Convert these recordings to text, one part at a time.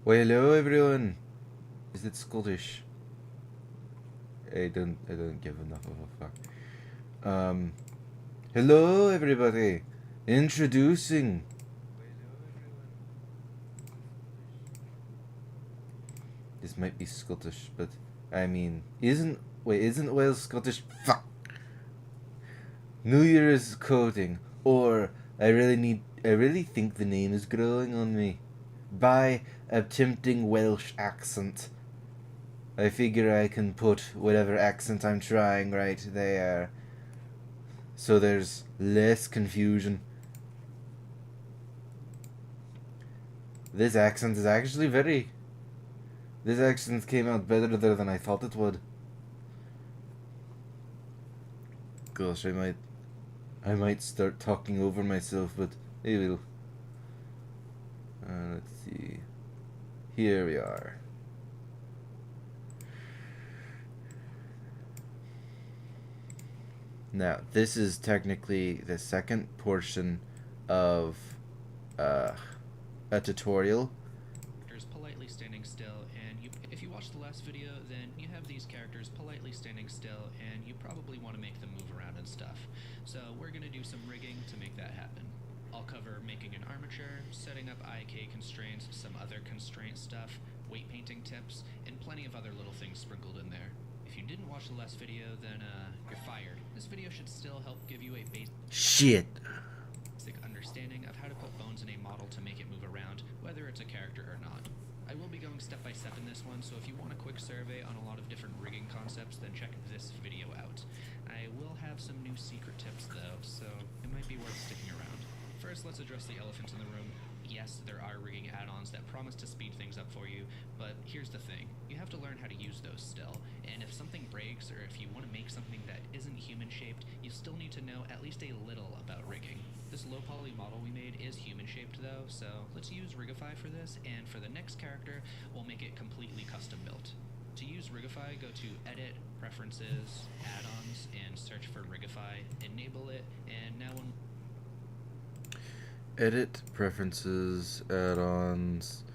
Well, hello everyone. Is it Scottish? I don't give enough of a fuck. Hello everybody. Introducing. This might be Scottish, but I mean, isn't Wales Scottish? Fuck. New Year's coding, or I really think the name is growing on me. By attempting Welsh accent. I figure I can put whatever accent I'm trying right there, so there's less confusion. This accent is actually very. This accent came out better there than I thought it would. Gosh, I might start talking over myself, but it will. Let's see. Here we are. Now, this is technically the second portion of uh, a tutorial. Characters politely standing still, and if you watched the last video, then you have these characters politely standing still, and you probably want to make them move around and stuff. So we're going to do some rigging to make that happen. I'll cover making an armature, setting up IK constraints, some other constraint stuff, weight painting tips, and plenty of other little things sprinkled in there. If you didn't watch the last video, then you're fired. This video should still help give you a Shit. basic understanding of how to put bones in a model to make it move around, whether it's a character or not. I will be going step by step in this one, so if you want a quick survey on a lot of different rigging concepts, then check this video out. I will have some new secret tips though, so it might be worth sticking around. First, let's address the elephant in the room. Yes, there are rigging add-ons that promise to speed things up for you, but here's the thing. You have to learn how to use those still, and if something breaks or if you want to make something that isn't human-shaped, you still need to know at least a little about rigging. This low poly model we made is human-shaped though, so let's use Rigify for this, and for the next character, we'll make it completely custom built. To use Rigify, go to Edit, Preferences, Add-ons, and search for Rigify, enable it, and now when Edit, preferences, add-ons,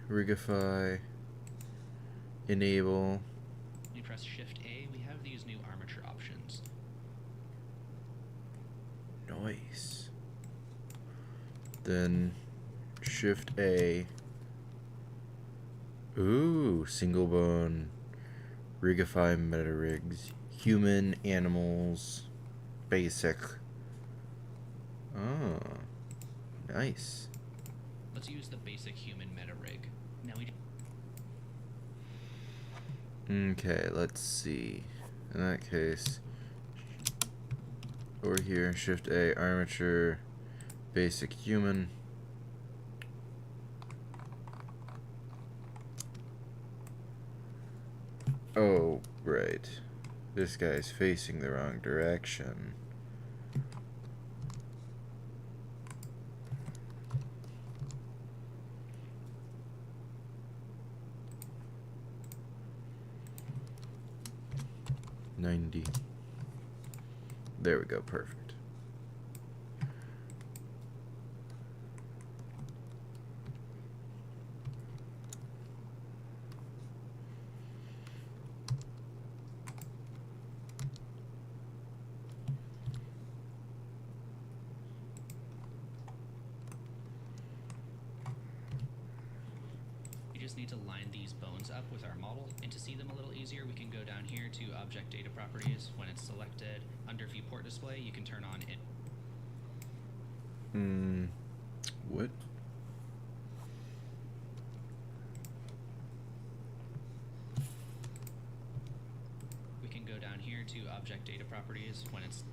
rigify, enable. you press Shift A, we have these new armature options. Nice. Then Shift A. Ooh, single bone, rigify meta rigs, human, animals, basic. Oh, nice. Let's use the basic human meta rig. Now we Okay, let's see. In that case, over here, Shift A, armature, basic human. Oh, right. This guy's facing the wrong direction. There we go, perfect. just need to line these bones up with our model, and to see them a little easier, we can go down here to Object Data Properties. When it's selected, under Viewport Display, you can turn on it. What? We can go down here to Object Data Properties. When it's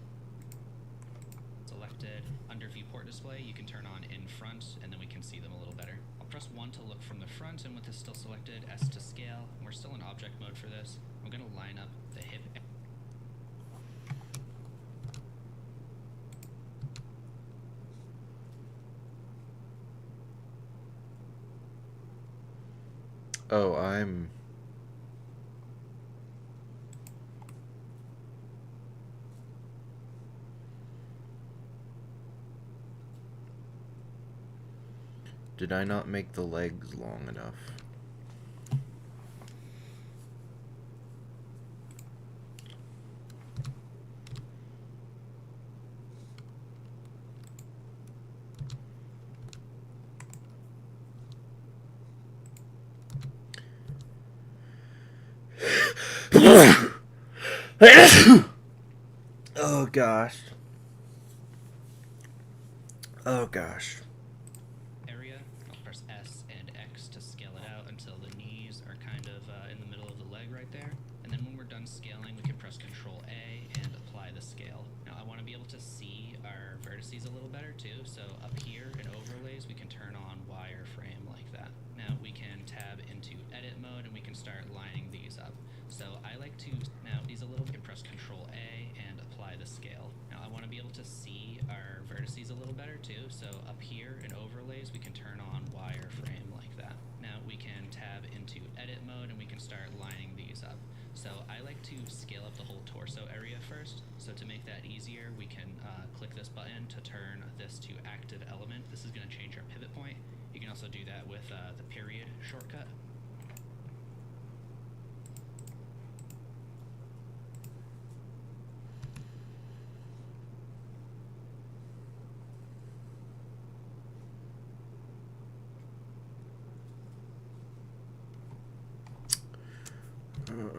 selected, under Viewport Display, you can turn on in front, and then we can see them a little better. I'll press 1 to look from the front, and with this still selected, S to scale. We're still in object mode for this. I'm going to line up the hip. Oh, I'm... Did I not make the legs long enough? Oh gosh. Oh gosh. Area. I'll press S and X to scale it out until the knees are kind of in the middle of the leg right there. And then when we're done scaling, we can press Control A and apply the scale. Now I want to be able to see our vertices a little better too, so up here in overlays we can turn on wireframe like that. Now we can tab into edit mode and we can start lining these up. So I like to now these a little bit, press Control A and apply the scale. Now I want to be able to see our vertices a little better too, so up here in overlays we can turn on wireframe like that. Now we can tab into edit mode and we can start lining these up. So I like to scale up the whole torso area first. So to make that easier, we can click this button to turn this to active element. This is going to change our pivot point. You can also do that with the period shortcut. Uh-oh.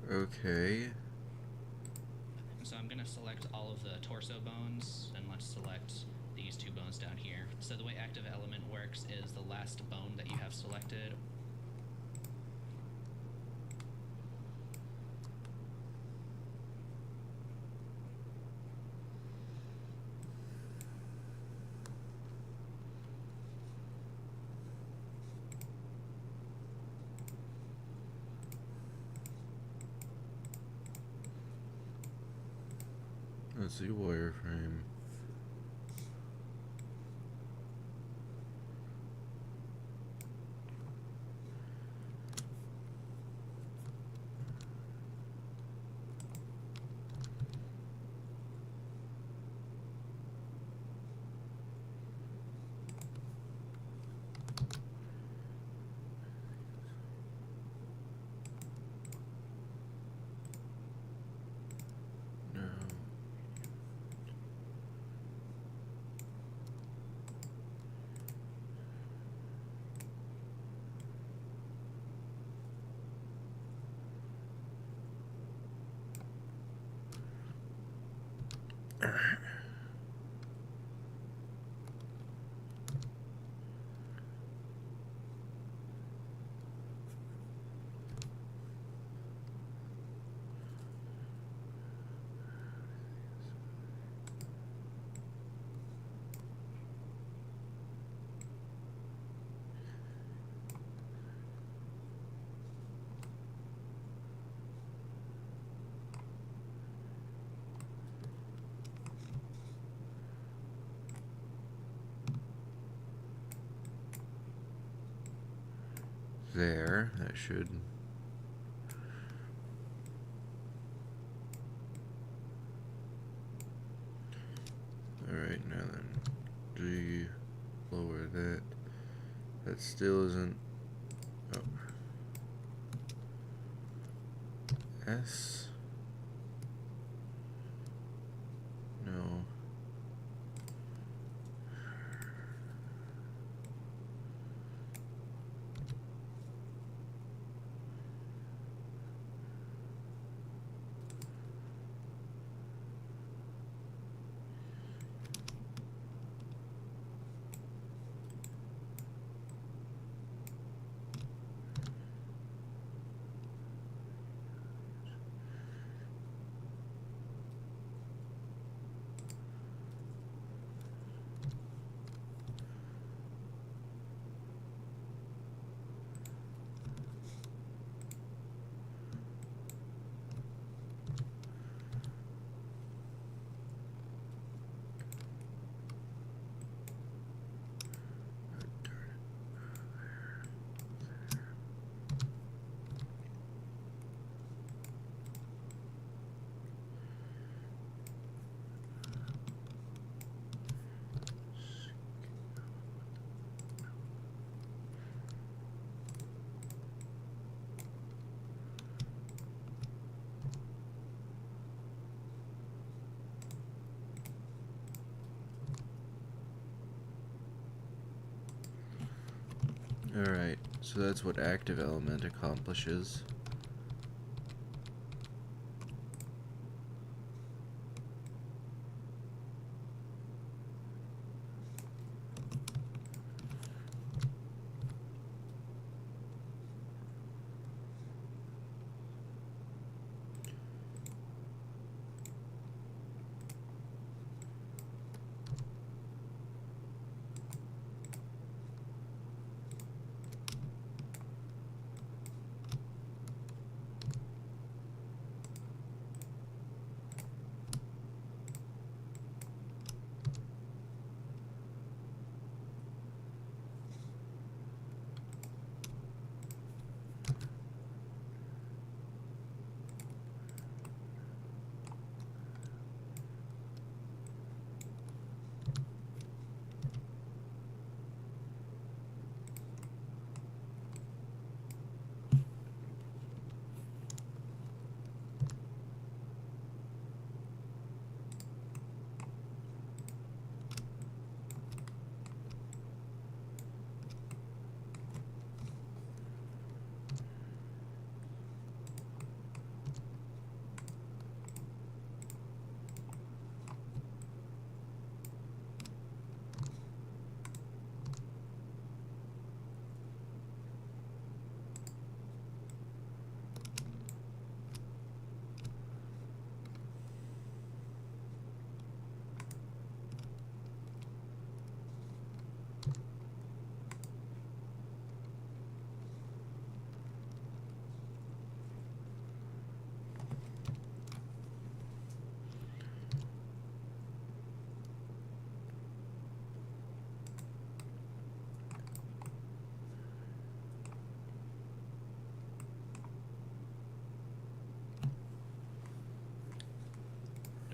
Okay. So I'm going to select all of the torso bones, and let's select these two bones down here. So the way active element works is the last bone that you have selected. Let's see, wireframe. No. There, that should. Alright, now then. G, lower that. That still isn't. Oh. S. No. Alright, so that's what active element accomplishes.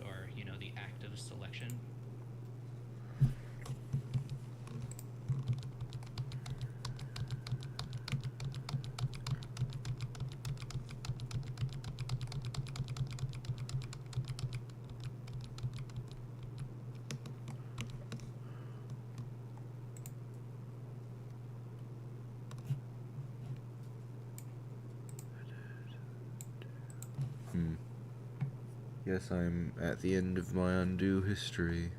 Or, you know, the active selection. Guess I'm at the end of my undo history.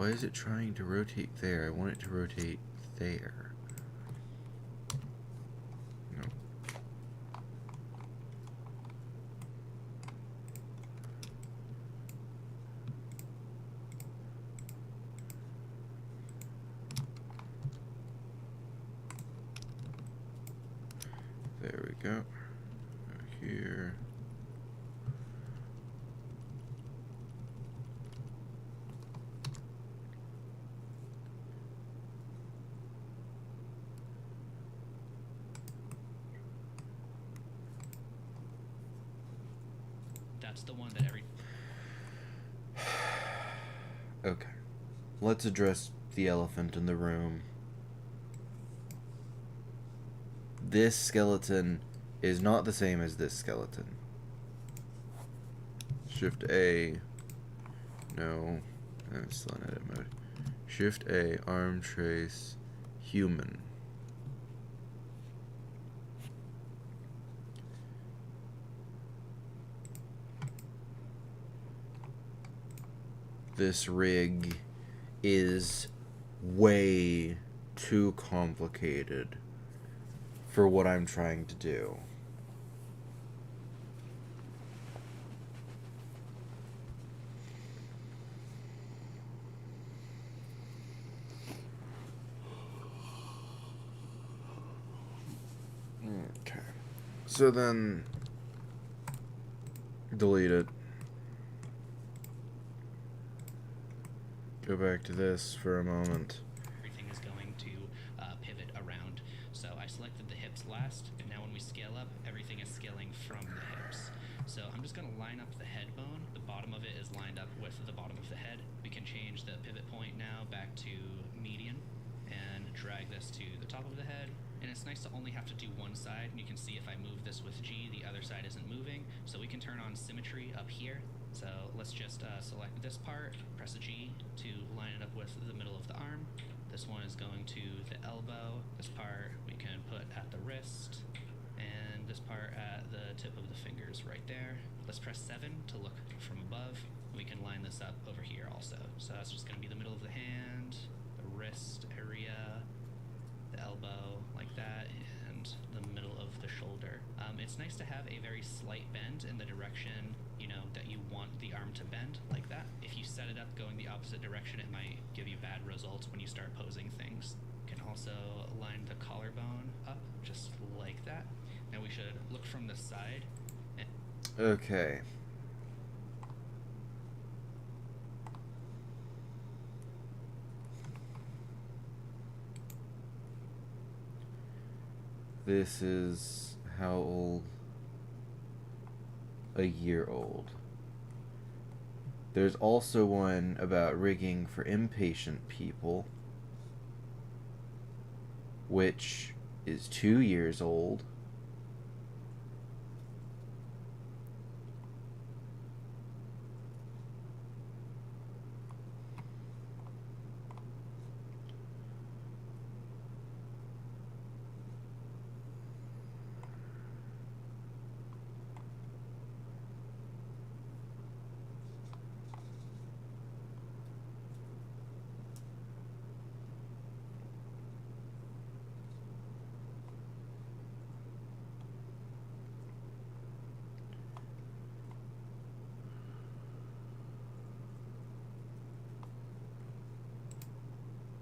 Why is it trying to rotate there? I want it to rotate there. No. There we go. Here. That's the one that every Okay. Let's address the elephant in the room. This skeleton is not the same as this skeleton. Shift A. No. I'm still in edit mode. Shift A, arm trace, human. This rig is way too complicated for what I'm trying to do. Okay. So then delete it. Go back to this for a moment. Everything is going to pivot around. So I selected the hips last, and now when we scale up, everything is scaling from the hips. So I'm just going to line up the head bone. The bottom of it is lined up with the bottom of the head. We can change the pivot point now back to median and drag this to the top of the head. And it's nice to only have to do one side. And you can see if I move this with G, the other side isn't moving. So we can turn on symmetry up here. So let's just select this part, press a G to line it up with the middle of the arm. This one is going to the elbow. This part we can put at the wrist. And this part at the tip of the fingers right there. Let's press 7 to look from above. We can line this up over here also. So that's just going to be the middle of the hand, the wrist area, the elbow like that, and the middle of the shoulder. It's nice to have a very slight bend in the direction, you know, that you want the arm to bend like that. If you set it up going the opposite direction, it might give you bad results when you start posing things. You can also line the collarbone up just like that. Now we should look from the side. Okay. This is how old? A year old. There's also one about rigging for impatient people, which is 2 years old.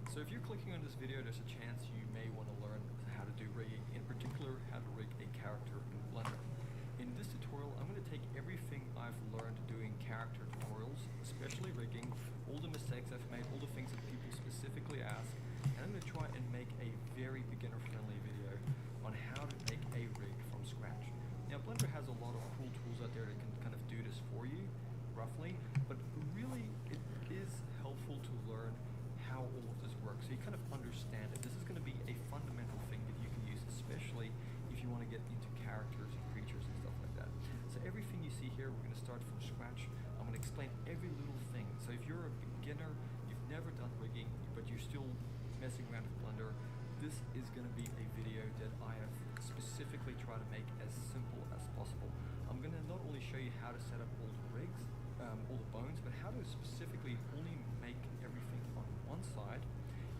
So if you're clicking on this video, there's a chance you may want to learn how to do rigging, in particular how to rig a character in Blender. In this tutorial, I'm going to take everything I've learned doing character tutorials, especially rigging, all the mistakes I've made, all the things that people specifically ask, and I'm going to try and make a very beginner-friendly video on how to make a rig from scratch. Now, Blender has a lot of cool tools out there that can kind of do this for you, roughly, but really it is helpful to learn how all of this works, so you kind of understand it. This is going to be a fundamental thing that you can use, especially if you want to get into characters and creatures and stuff like that. So everything you see here, we're going to start from scratch. I'm going to explain every little thing. So if you're a beginner, you've never done rigging, but you're still messing around with Blender, this is going to be a video that I have specifically tried to make as simple as possible. I'm going to not only show you how to set up all the rigs, all the bones, but how to specifically only make everything on one side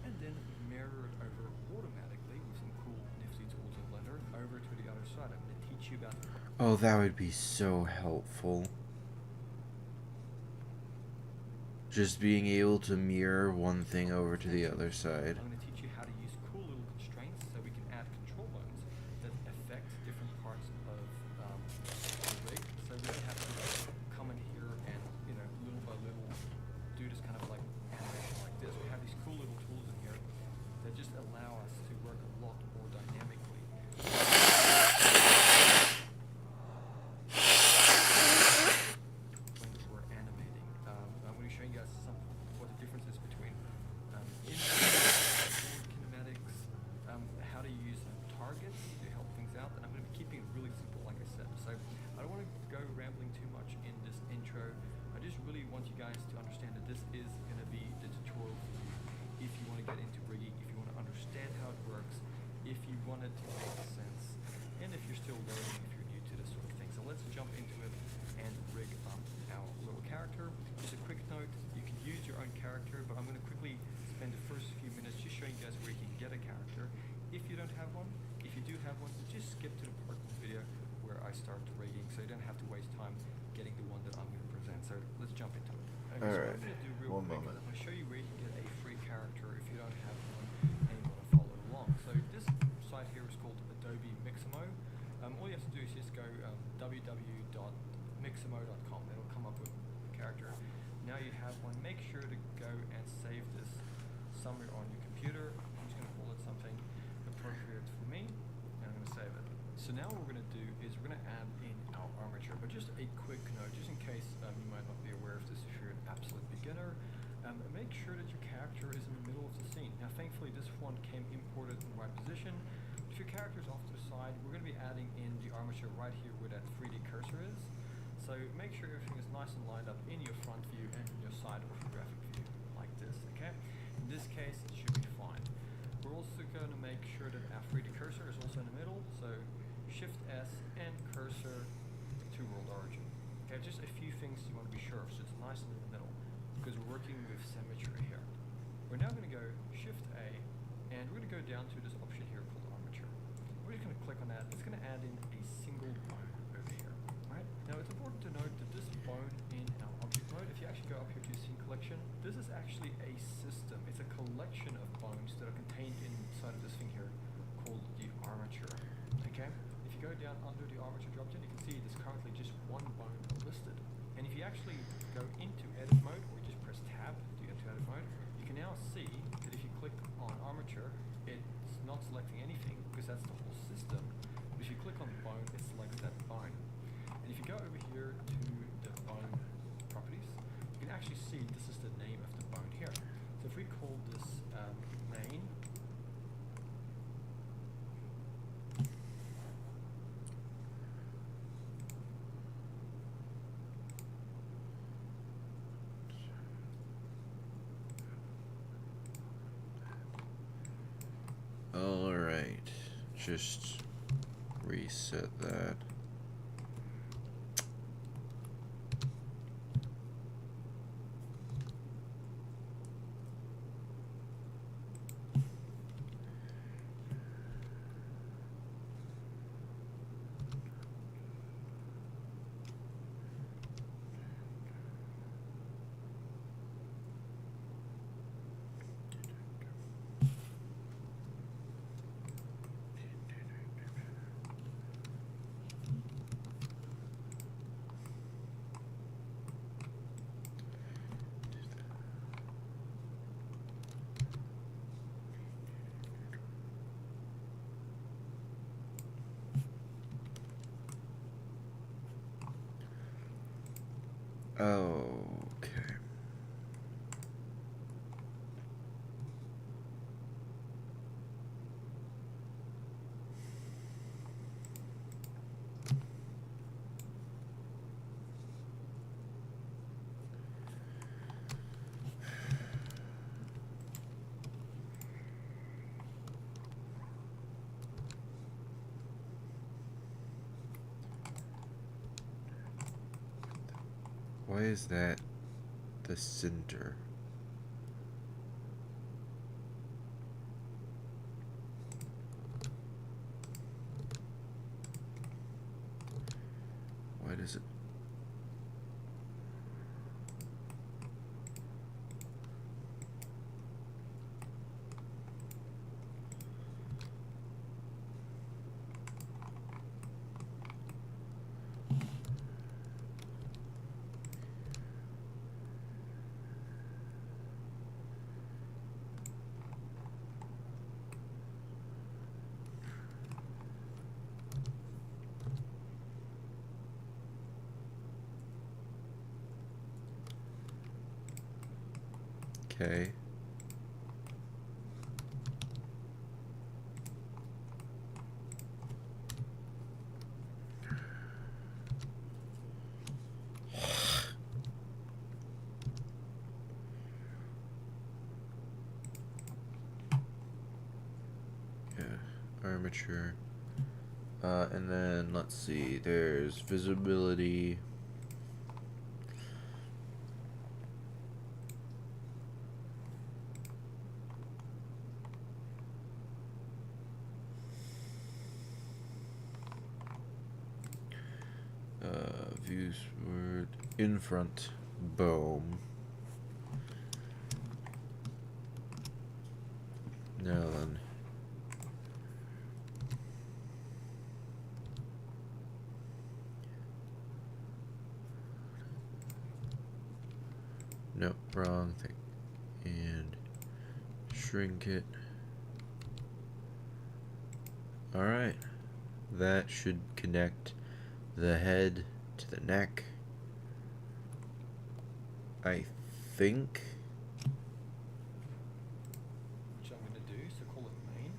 and then mirror it over automatically with some cool nifty tools in Blender over to the other side. I'm going to teach you about Oh, that would be so helpful. Just being able to mirror one thing over to the other side. I'm going to teach you how to use cool little constraints so we can add control bones that affect different parts of the rig. So we don't have to come in here and, you know, little by little do this kind of like animation like this. We have these cool little tools in here that just allow us to work a lot more dynamically. When we're animating, I'm going to show you guys what the this is going to be the tutorial for you if you want to get into rigging, if you want to understand how it works, if you want it to make sense, and if you're still learning, if you're new to this sort of thing. So let's jump into it and rig up our little character. Just a quick note, you can use your own character, but I'm going to quickly spend the first few minutes just showing you guys where you can get a character. If you don't have one, if you do have one, just skip to the part of the video where I start rigging, so you don't have to waste time getting the one that I'm going to present. So let's jump into it. Okay, so what I'm going to do real quick, I'm going to show you where you can get a free character if you don't have one and you want to follow along. So this site here is called Adobe Mixamo. All you have to do is just go www.mixamo.com. It'll come up with the character. Now you have one. Make sure to go and save this somewhere on your computer. I'm just going to call it something appropriate for me, and I'm going to save it. So now what we're going to do is we're going to add in our armature, but just a quick note, just in case you might not be aware of this if you're an absolute beginner. Make sure that your character is in the middle of the scene. Now thankfully this one came imported in the right position. If your character is off to the side, we're going to be adding in the armature right here where that 3D cursor is. So make sure everything is nice and lined up in your front view and in your side orthographic view, like this, okay? In this case, it should be fine. We're also going to make sure that our 3D cursor is also in the middle, so Shift S and cursor to world origin. Okay, just a few things you want to be sure of, so it's nice and in the middle, because we're working with symmetry here. We're now going to go Shift A, and we're going to go down to this option here called armature. We're just going to click on that. It's going to add in a single bone over here. Right? Now it's important to note that this bone in our object mode, if you actually go up here to scene collection, this is actually a system. It's a collection of bones that are contained inside of this thing here called the armature. Okay? If you go down under the armature drop-down, you can see there's currently just one bone listed. And if you actually go into edit mode, or you just press tab to get to edit mode, you can now see that if you click on armature, it's not selecting anything because that's the whole system. But if you click on the bone, it selects that bone. And if you go over here to the bone properties, you can actually see this is the name of the bone here. So if we call this main, All right, just reset that. Okay. Why is that the center? Why does it? Okay. armature. And then let's see, there's visibility. Views word in front. Boom. Now then. Nope, wrong thing. And shrink it. Alright. That should connect the head to the neck. I think. Which I'm going to do, so call it main.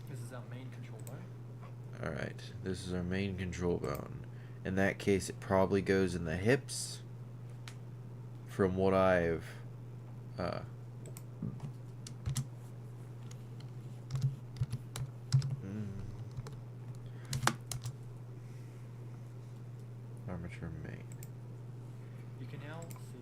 This is our main control bone. Alright, this is our main control bone. In that case, it probably goes in the hips. From what I've armature main. You can now see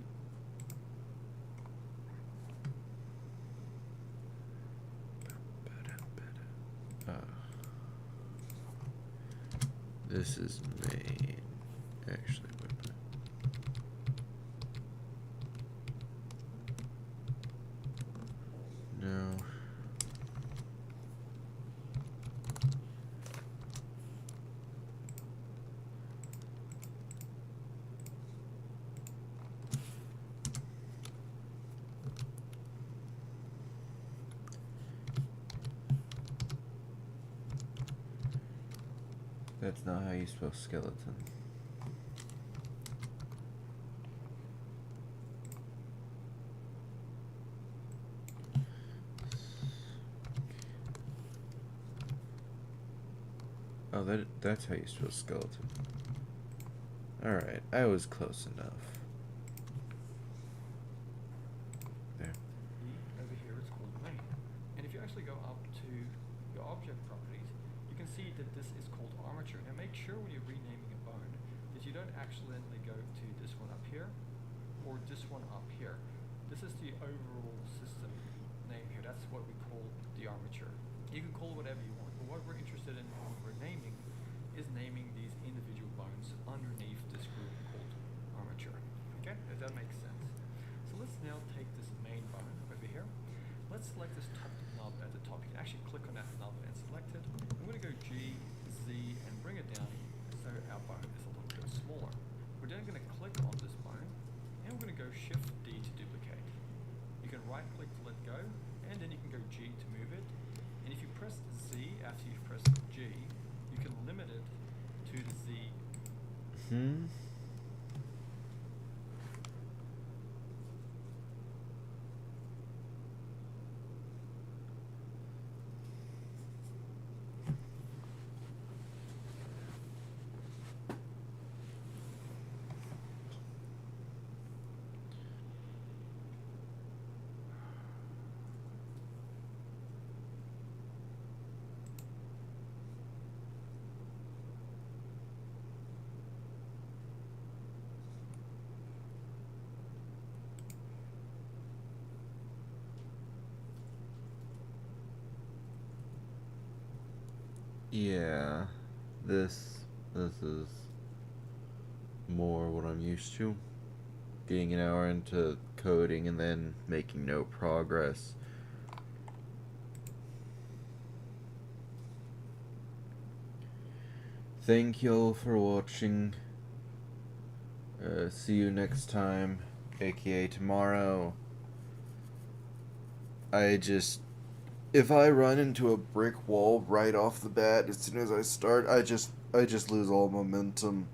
this is main. Actually, wait a minute. No. That's not how you spell skeleton. Oh, that's how you spell skeleton. Alright, I was close enough. There. over here it's called main. And if you actually go up to your object properties, you can see that this is called armature. Now make sure when you're renaming a bone that you don't accidentally go to this one up here or this one up here. This is the overall system name here. That's what we call the armature. You can call it whatever you want, but what we're interested in when we're naming is naming these individual bones underneath this group called armature. Okay, if that makes sense. So let's now take this main bone over here. Let's select this top knob at the top. You can actually click on that knob and select it. I'm going to go G, Z, and bring it down so our bone is a little bit smaller. We're then going to click on this bone, and we're going to go Shift D to duplicate. You can right click to let go, and then you can go G to move it. And if you press Z after you've pressed G, you can limit it to the Z. Yeah, this is more what I'm used to. Getting an hour into coding and then making no progress. Thank y'all for watching. See you next time, aka tomorrow. If I run into a brick wall right off the bat as soon as I start, I just lose all momentum,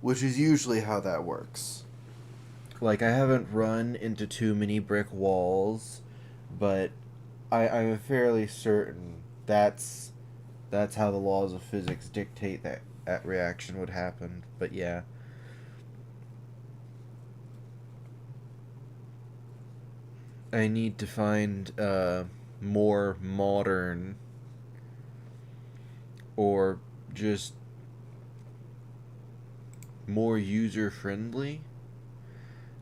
which is usually how that works. Like, I haven't run into too many brick walls, but I'm fairly certain that's how the laws of physics dictate that reaction would happen. But yeah. I need to find more modern or just more user friendly.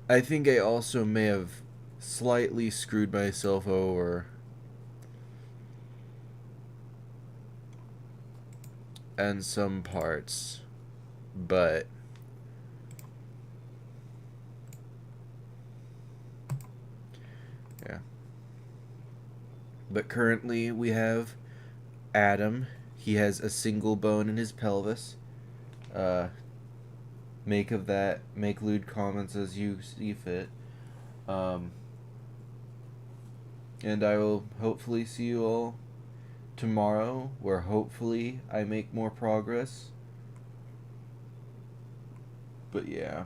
I think I also may have slightly screwed myself over and some parts, but yeah. But currently we have Adam. He has a single bone in his pelvis. Make lewd comments as you see fit. And I will hopefully see you all tomorrow, where hopefully I make more progress. But yeah.